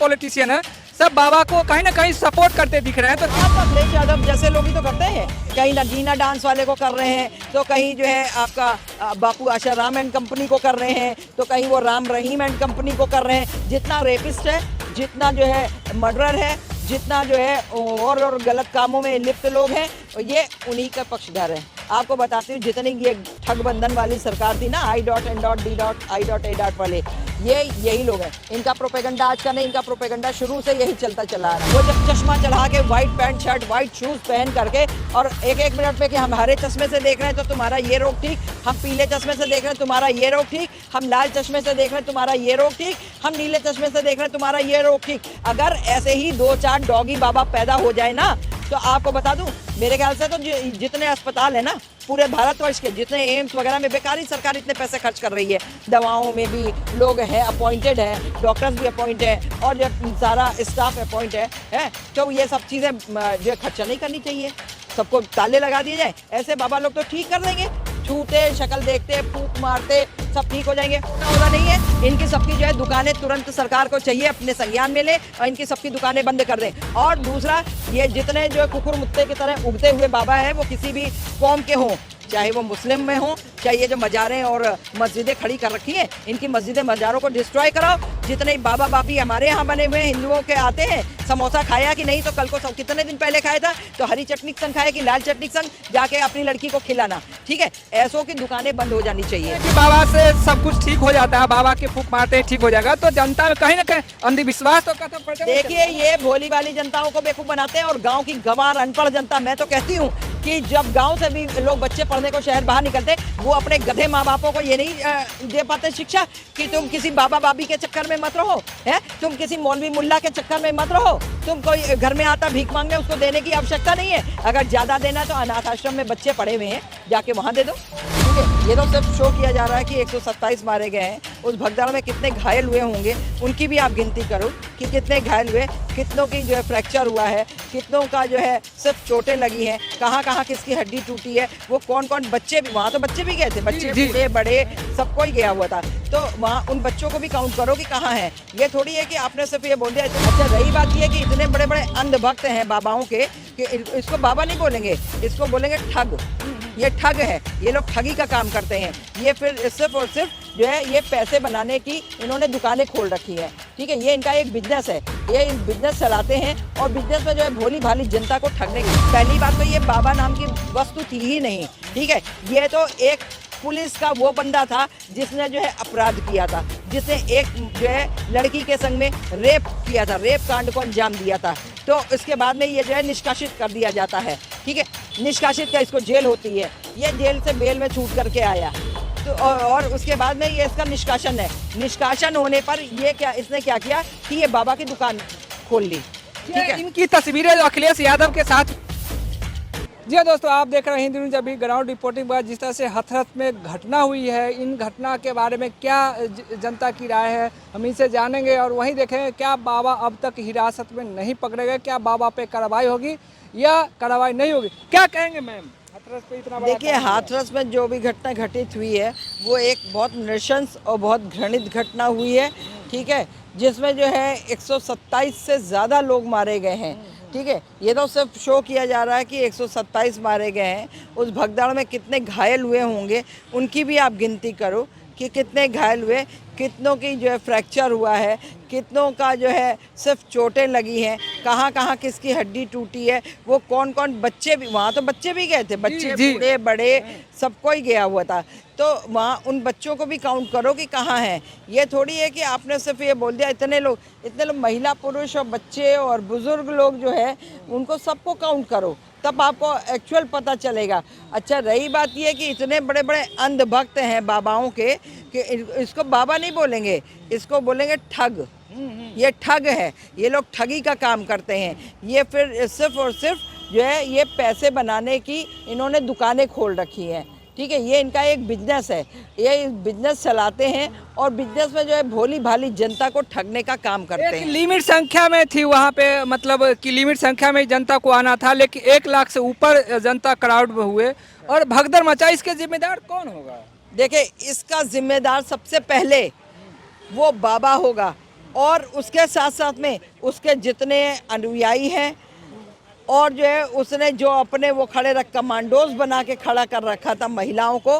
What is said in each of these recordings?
Politician है, सब बाबा को कहीं ना कहीं सपोर्ट करते दिख रहे हैं। तो आप अखिलेश यादव जैसे लोग ही तो करते हैं, कहीं नगीना डांस वाले को कर रहे हैं, तो कहीं जो है आपका बापू आशाराम एंड कंपनी को कर रहे हैं, तो कहीं वो राम रहीम एंड कंपनी को कर रहे हैं। जितना रेपिस्ट है, जितना जो है मर्डरर है, जितना जो है और गलत कामों में लिप्त लोग हैं, ये उन्हीं का पक्षधर है। आपको बताती हूँ, जितनी ये ठगबंधन वाली सरकार थी ना, I.N.D.I.A. वाले, ये यही लोग हैं। इनका प्रोपेगेंडा आज का नहीं, इनका प्रोपेगेंडा शुरू से यही चलता चला आ रहा है। वो जब चश्मा चढ़ा के white pant shirt white shoes पहन करके और एक मिनट में कि हम हरे चश्मे से देख रहे हैं तो तुम्हारा ये रोग ठीक, हम पीले चश्मे से देख रहे हैं तुम्हारा ये रोग ठीक, हम लाल चश्मे से देख रहे हैं तुम्हारा ये रोग ठीक, हम नीले चश्मे से देख रहे हैं तुम्हारा ये रोग ठीक। अगर ऐसे ही 2-4 डॉगी बाबा पैदा हो जाए ना, तो आपको बता दूं, मेरे ख्याल से तो जितने अस्पताल है ना पूरे भारतवर्ष के, जितने एम्स वगैरह में बेकारी सरकार इतने पैसे खर्च कर रही है, दवाओं में भी लोग हैं अपॉइंटेड हैं, डॉक्टर्स भी अपॉइंट हैं और जो सारा स्टाफ अपॉइंट है, तो ये सब चीज़ें जो खर्चा नहीं करनी चाहिए, सबको ताले लगा दिए जाए, ऐसे बाबा लोग तो ठीक कर देंगे। छूते, शक्ल देखते, फूंक मारते, सब ठीक हो जाएंगे। होना नहीं है, इनकी सबकी जो है दुकानें तुरंत सरकार को चाहिए अपने संज्ञान में ले और इनकी सबकी दुकानें बंद कर दें। और दूसरा, ये जितने जो कुकुर मुत्ते की तरह उगते हुए बाबा हैं, वो किसी भी कौम के हों, चाहे वो मुस्लिम में हो, चाहे ये जो मजारें और मस्जिदें खड़ी कर रखी हैं, इनकी मस्जिदें मजारों को डिस्ट्रॉय कराओ। जितने बाबा बापी हमारे यहाँ बने हुए हिंदुओं के आते हैं, समोसा खाया कि नहीं, तो कल को कितने दिन पहले खाया था, तो हरी चटनी संग खाया कि लाल चटनी संग, जाके अपनी लड़की को खिलाना। ठीक है, ऐसों की दुकानें बंद हो जानी चाहिए। कि बाबा से सब कुछ ठीक हो जाता है, बाबा के फूंक मारते हैं ठीक हो जाएगा, तो जनता में कहीं ना कहीं अंधविश्वास तो खत्म पड़ जाएगा। देखिए, ये भोली वाली जनताओं को बेवकूफ बनाते हैं और गांव की गंवार अनपढ़ जनता, मैं तो कहती हूँ कि जब गांव से भी लोग बच्चे पढ़ने को शहर बाहर निकलते, वो अपने गधे माँ बापों को ये नहीं दे पाते शिक्षा कि तुम किसी बाबा बाबी के चक्कर में मत रहो, है, तुम किसी मौलवी मुल्ला के चक्कर में मत रहो, तुम कोई घर में आता भीख मांगने, उसको देने की आवश्यकता नहीं है। अगर ज्यादा देना तो अनाथ आश्रम में बच्चे पड़े हुए हैं, जाके वहां दे दो। ठीक है, ये तो सिर्फ शो किया जा रहा है कि 127 मारे गए हैं, उस भगदड़ में कितने घायल हुए होंगे उनकी भी आप गिनती करो कि कितने घायल हुए, कितनों की जो है फ्रैक्चर हुआ है, कितनों का जो है सिर्फ चोटें लगी हैं, कहाँ कहाँ किसकी हड्डी टूटी है, वो कौन कौन बच्चे भी, वहाँ तो बच्चे भी गए थे, बच्चे बूढ़े बड़े सबको ही गया हुआ था, तो वहाँ उन बच्चों को भी काउंट करो कि कहाँ है। ये थोड़ी है कि आपने सिर्फ ये बोल दिया। अच्छा, रही बात ये कि इतने बड़े बड़े अंधभक्त हैं बाबाओं के कि इसको बाबा नहीं बोलेंगे, इसको बोलेंगे ठग। ये ठग है, ये लोग ठगी का काम करते हैं। ये फिर सिर्फ और सिर्फ जो है ये पैसे बनाने की इन्होंने दुकानें खोल रखी हैं। ठीक है, ये इनका एक बिजनेस है, ये बिजनेस चलाते हैं और बिजनेस में जो है भोली भाली जनता को ठगने की। पहली बात तो ये बाबा नाम की वस्तु थी ही नहीं। ठीक है, ये तो एक पुलिस का वो बंदा था जिसने जो है अपराध किया था, जिसने एक जो है लड़की के संग में रेप किया था, रेप कांड को अंजाम दिया था, तो इसके बाद में ये जो है निष्कासित कर दिया जाता है। ठीक है, निष्कासित का इसको जेल होती है, ये जेल से बेल में छूट करके आया, तो और उसके बाद में ये इसका निष्कासन है। निष्कासन होने पर ये क्या, इसने क्या किया कि ये बाबा की दुकान खोल ली। ठीक है, इनकी तस्वीरें अखिलेश यादव के साथ। जी हाँ दोस्तों, आप देख रहे हैं हिंदी न्यूज़ अभी ग्राउंड रिपोर्टिंग पर। जिस तरह से हथरस में घटना हुई है, इन घटना के बारे में क्या जनता की राय है, हम इनसे जानेंगे और वहीं देखेंगे क्या बाबा अब तक हिरासत में नहीं पकड़े गए, क्या बाबा पे कार्रवाई होगी या कार्रवाई नहीं होगी, क्या कहेंगे मैम? हाथरस पे इतना बड़ा, देखिए, हाथरस में जो भी घटना घटित हुई है वो एक बहुत नृशंस और बहुत घृणित घटना हुई है। ठीक है, जिसमें जो है 127 से ज़्यादा लोग मारे गए हैं। ठीक है, ये तो सिर्फ शो किया जा रहा है कि 127 मारे गए हैं, उस भगदड़ में कितने घायल हुए होंगे उनकी भी आप गिनती करो कि कितने घायल हुए, कितनों की जो है फ्रैक्चर हुआ है, कितनों का जो है सिर्फ चोटें लगी हैं, कहाँ कहाँ किसकी हड्डी टूटी है, वो कौन कौन बच्चे भी, वहाँ तो बच्चे भी गए थे, बच्चे बूढ़े बड़े सबको ही गया हुआ था, तो वहाँ उन बच्चों को भी काउंट करो कि कहाँ हैं। ये थोड़ी है कि आपने सिर्फ ये बोल दिया इतने लोग महिला पुरुष और बच्चे और बुजुर्ग लोग जो है उनको सबको काउंट करो, तब आपको एक्चुअल पता चलेगा। अच्छा, रही बात ये कि इतने बड़े बड़े अंधभक्त हैं बाबाओं के कि इसको बाबा नहीं बोलेंगे, इसको बोलेंगे ठग। ये ठग है, ये लोग ठगी का काम करते हैं। ये फिर सिर्फ और सिर्फ जो है ये पैसे बनाने की इन्होंने दुकानें खोल रखी हैं। ठीक है, ये इनका एक बिजनेस है, ये बिजनेस चलाते हैं और बिजनेस में जो है भोली भाली जनता को ठगने का काम करते हैं। लिमिट संख्या में थी वहाँ पे, मतलब कि लिमिट संख्या में जनता को आना था, लेकिन 1 लाख से ऊपर जनता क्राउड में हुए और भगदड़ मचा। इसके जिम्मेदार कौन होगा? देखिए, इसका जिम्मेदार सबसे पहले वो बाबा होगा और उसके साथ साथ में उसके जितने अनुयायी हैं और जो है उसने जो अपने वो खड़े रख कमांडोज बना के खड़ा कर रखा था महिलाओं को,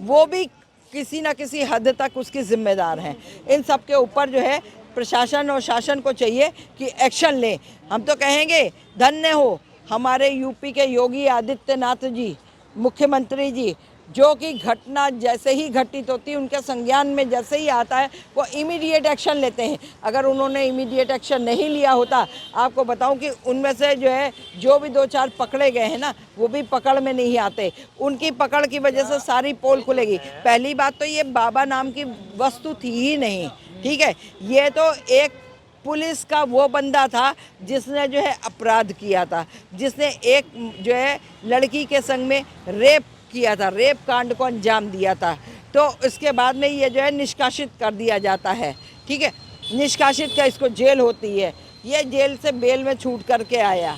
वो भी किसी ना किसी हद तक उसकी जिम्मेदार हैं। इन सब के ऊपर जो है प्रशासन और शासन को चाहिए कि एक्शन ले। हम तो कहेंगे धन्य हो हमारे यूपी के योगी आदित्यनाथ जी, मुख्यमंत्री जी, जो कि घटना जैसे ही घटित होती है उनके संज्ञान में जैसे ही आता है वो इमीडिएट एक्शन लेते हैं। अगर उन्होंने इमीडिएट एक्शन नहीं लिया होता, आपको बताऊं कि उनमें से जो है जो भी 2-4 पकड़े गए हैं ना, वो भी पकड़ में नहीं आते। उनकी पकड़ की वजह से सारी पोल खुलेगी। पहली बात तो ये बाबा नाम की वस्तु थी ही नहीं, ठीक है। ये तो एक पुलिस का वो बंदा था जिसने जो है अपराध किया था, जिसने एक जो है लड़की के संग में रेप किया था, रेप कांड को अंजाम दिया था। तो इसके बाद में ये जो है निष्कासित कर दिया जाता है, ठीक है। निष्कासित का इसको जेल होती है, ये जेल से बेल में छूट करके आया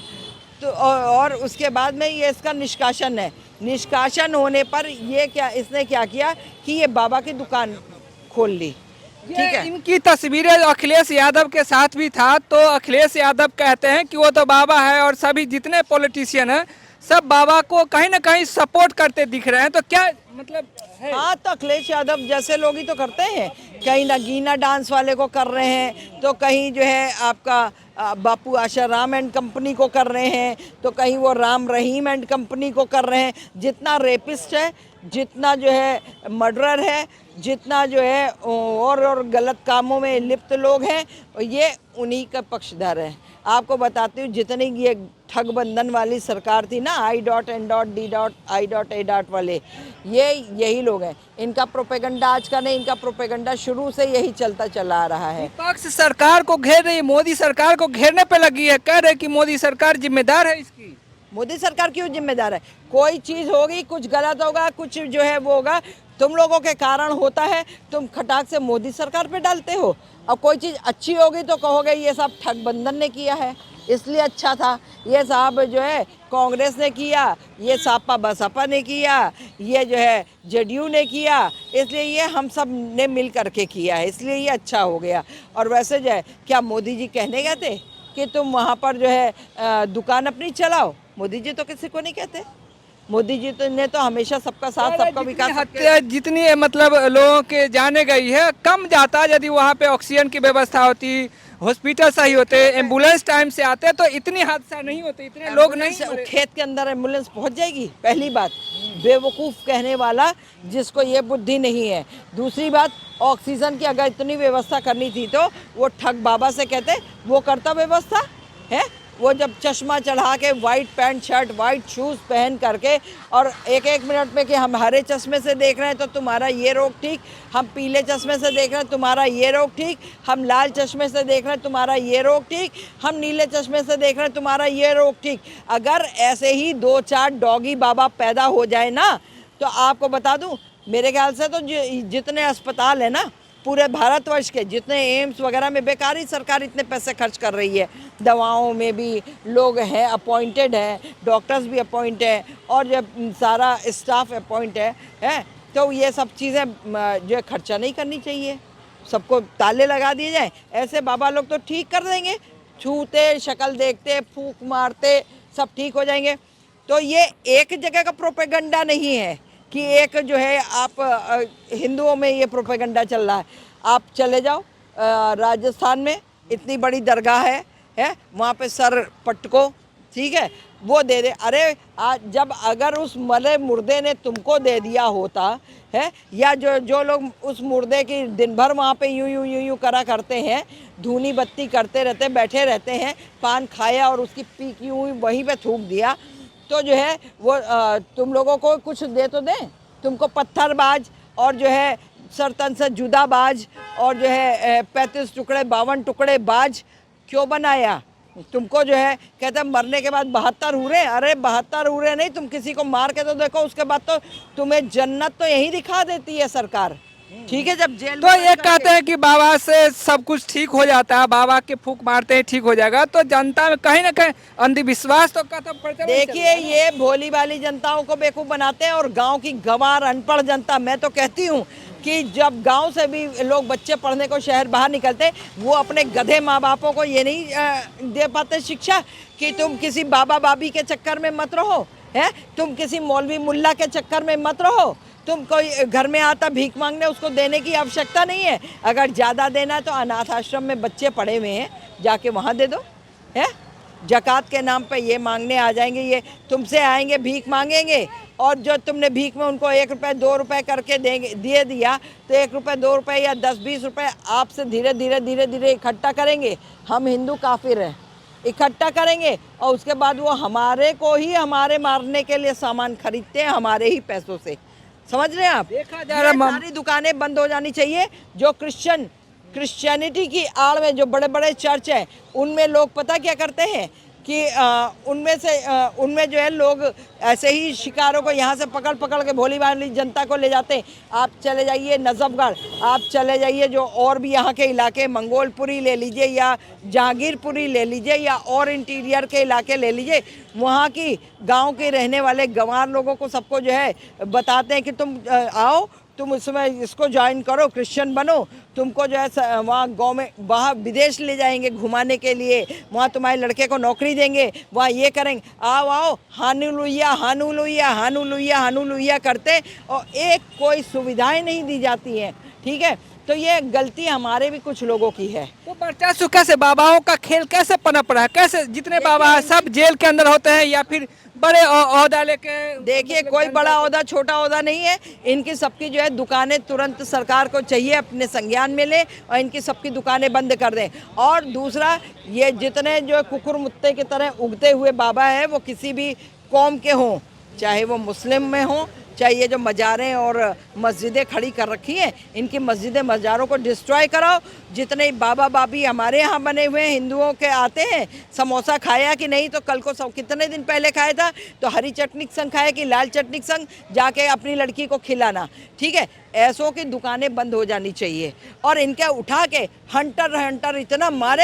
तो और उसके बाद में ये इसका निष्कासन है। निष्कासन होने पर ये क्या इसने क्या किया कि ये बाबा की दुकान खोल ली, ठीक है। इनकी तस्वीरें अखिलेश यादव के साथ भी था, तो अखिलेश यादव कहते हैं कि वो तो बाबा है और सभी जितने पॉलिटिशियन हैं सब बाबा को कहीं ना कहीं सपोर्ट करते दिख रहे हैं, तो क्या मतलब है? हाँ, तो अखिलेश यादव जैसे लोग ही तो करते हैं। कहीं नगीना डांस वाले को कर रहे हैं, तो कहीं जो है आपका बापू आशाराम एंड कंपनी को कर रहे हैं, तो कहीं वो राम रहीम एंड कंपनी को कर रहे हैं। जितना रेपिस्ट है, जितना जो है मर्डरर है, जितना जो है और गलत कामों में लिप्त लोग हैं, ये उन्हीं का पक्षधर है। आपको बताती हूँ जितनी ये ठग बंधन वाली सरकार थी ना, I.N.D.I.A. वाले, ये यही लोग हैं। इनका प्रोपेगेंडा आज का नहीं, इनका प्रोपेगेंडा शुरू से यही चलता चला आ रहा है। विपक्ष सरकार को घेर रही है, मोदी सरकार को घेरने पे लगी है, कह रहे कि मोदी सरकार जिम्मेदार है इसकी। मोदी सरकार क्यों जिम्मेदार है? कोई चीज़ होगी, कुछ गलत होगा, कुछ जो है वो होगा, तुम लोगों के कारण होता है, तुम खटाक से मोदी सरकार पे डालते हो। अब कोई चीज़ अच्छी होगी तो कहोगे ये सब ठग बंधन ने किया है इसलिए अच्छा था, ये साहब जो है कांग्रेस ने किया, ये सापा बसपा ने किया, ये जो है जेडीयू ने किया, इसलिए ये हम सब ने मिल करके किया है, इसलिए ये अच्छा हो गया। और वैसे जो है क्या मोदी जी कहने गए थे कि तुम वहाँ पर जो है दुकान अपनी चलाओ? मोदी जी तो किसी को नहीं कहते। मोदी जी तो ने तो हमेशा सबका साथ, सबका विकास। हत्या जितनी मतलब लोगों के जाने गई है, कम जाता यदि वहाँ पे ऑक्सीजन की व्यवस्था होती, हॉस्पिटल सही होते, एम्बुलेंस टाइम से आते, तो इतनी हादसा नहीं होते, इतने लोग नहीं मरे। खेत के अंदर एम्बुलेंस पहुंच जाएगी, पहली बात। बेवकूफ़ कहने वाला जिसको ये बुद्धि नहीं है। दूसरी बात, ऑक्सीजन की अगर इतनी व्यवस्था करनी थी तो वो ठग बाबा से कहते, वो करता व्यवस्था है। वो जब चश्मा चढ़ा के white pant shirt, white shoes पहन करके और एक एक मिनट में कि हम हरे चश्मे से देख रहे हैं तो तुम्हारा ये रोग ठीक, हम पीले चश्मे से देख रहे हैं तुम्हारा ये रोग ठीक, हम लाल चश्मे से देख रहे हैं तुम्हारा ये रोग ठीक, हम नीले चश्मे से देख रहे हैं तुम्हारा ये रोग ठीक। अगर ऐसे ही 2-4 डॉगी बाबा पैदा हो जाए ना, तो आपको बता दूँ, मेरे ख्याल से तो जितने अस्पताल है ना पूरे भारतवर्ष के, जितने एम्स वगैरह में बेकार ही सरकार इतने पैसे खर्च कर रही है। दवाओं में भी लोग हैं, अपॉइंटेड हैं, डॉक्टर्स भी अपॉइंट हैं और जब सारा स्टाफ अपॉइंट है तो ये सब चीज़ें जो है खर्चा नहीं करनी चाहिए, सबको ताले लगा दिए जाए। ऐसे बाबा लोग तो ठीक कर देंगे, छूते, शक्ल देखते, फूंक मारते, सब ठीक हो जाएंगे। तो ये एक जगह का प्रोपेगेंडा नहीं है कि एक जो है आप हिंदुओं में ये प्रोपेगेंडा चल रहा है। आप चले जाओ राजस्थान में इतनी बड़ी दरगाह है वहाँ पे सर पटको, ठीक है, वो दे दे। अरे आज जब अगर उस मरे मुर्दे ने तुमको दे दिया होता है, या जो लोग उस मुर्दे की दिन भर वहाँ पे यूं करा करते हैं, धूनी बत्ती करते रहते, बैठे रहते हैं, पान खाया और उसकी पीक यूं वहीं पे थूक दिया, तो जो है वो तुम लोगों को कुछ दे तो दें। तुमको पत्थरबाज और जो है सरतन से जुदाबाज और जो है 35 टुकड़े 52 टुकड़े बाज क्यों बनाया? तुमको जो है कहते हैं मरने के बाद 72 हुए। अरे 72 हुए नहीं, तुम किसी को मार के तो देखो, उसके बाद तो तुम्हें जन्नत तो यही दिखा देती है सरकार, ठीक है। जब जेल तो ये कहते हैं कि बाबा से सब कुछ ठीक हो जाता है, बाबा के फूंक मारते ही ठीक हो जाएगा, तो जनता में कहीं ना कहीं अंधविश्वास तो खत्म पड़ता। देखिए ये भोली वाली जनताओं को बेवकूफ़ बनाते हैं और गांव की गंवार अनपढ़ जनता, मैं तो कहती हूँ कि जब गांव से भी लोग बच्चे पढ़ने को शहर बाहर निकलते, वो अपने गधे माँ बापों को ये नहीं दे पाते शिक्षा कि तुम किसी बाबा बाबी के चक्कर में मत रहो, है तुम किसी मौलवी मुल्ला के चक्कर में मत रहो, तुम कोई घर में आता भीख मांगने उसको देने की आवश्यकता नहीं है। अगर ज़्यादा देना है तो अनाथ आश्रम में बच्चे पढ़े हुए हैं, जाके वहाँ दे दो, है जक़ात के नाम पे ये मांगने आ जाएंगे, ये तुमसे आएंगे भीख मांगेंगे, और जो तुमने भीख में उनको 1 रुपये 2 रुपये करके दे दिया तो 1 रुपये 2 रुपये या 10-20 रुपये आपसे धीरे धीरे इकट्ठा करेंगे। हम हिंदू काफिर हैं, इकट्ठा करेंगे और उसके बाद वो हमारे को ही हमारे मारने के लिए सामान खरीदते हैं हमारे ही पैसों से। समझ रहे हैं आप? देखा जा रहा है सारी दुकानें बंद हो जानी चाहिए। जो क्रिश्चियनिटी की आड़ में जो बड़े बड़े चर्च हैं, उनमें लोग पता क्या करते हैं कि उनमें जो है लोग ऐसे ही शिकारों को यहाँ से पकड़ पकड़ के भोली भाली जनता को ले जाते हैं। आप चले जाइए नजफगढ़, आप चले जाइए जो और भी यहाँ के इलाके, मंगोलपुरी ले लीजिए या जहांगीरपुरी ले लीजिए या और इंटीरियर के इलाके ले लीजिए, वहाँ की गांव के रहने वाले गंवार लोगों को सबको जो है बताते हैं कि तुम आओ, तुम उसमें इसको ज्वाइन करो, क्रिश्चियन बनो, तुमको जो है वहाँ गांव में बाहर विदेश ले जाएंगे घुमाने के लिए, वहाँ तुम्हारे लड़के को नौकरी देंगे, वहाँ ये करेंगे, आओ आओ हानुलुया हानुलुया हानुलुया हानुलुया करते और एक कोई सुविधाएं नहीं दी जाती हैं। ठीक है, तो ये गलती हमारे भी कुछ लोगों की है। तो बच्चा सु कैसे बाबाओं का खेल कैसे पनप रहा है? कैसे जितने बाबा हैं सब जेल के अंदर होते हैं या फिर बड़े ओहदा लेके? देखिए कोई बड़ा ओहदा छोटा ओहदा नहीं है, इनकी सबकी जो है दुकानें तुरंत सरकार को चाहिए अपने संज्ञान में ले और इनकी सबकी दुकानें बंद कर दें। और दूसरा, ये जितने जो कुकुर मुत्ते की तरह उगते हुए बाबा हैं वो किसी भी कौम के हों, चाहे वो मुस्लिम में हों, चाहे ये जो मज़ारें और मस्जिदें खड़ी कर रखी हैं, इनकी मस्जिदें मज़ारों को डिस्ट्रॉय कराओ। जितने बाबा बाबी हमारे यहाँ बने हुए हिंदुओं के आते हैं, समोसा खाया कि नहीं? तो कल को कितने दिन पहले खाया था, तो हरी चटनी संग खाया कि लाल चटनी संग, जाके अपनी लड़की को खिलाना। ठीक है, ऐसों की दुकानें बंद हो जानी चाहिए और इनके उठा के हंटर इतना मारे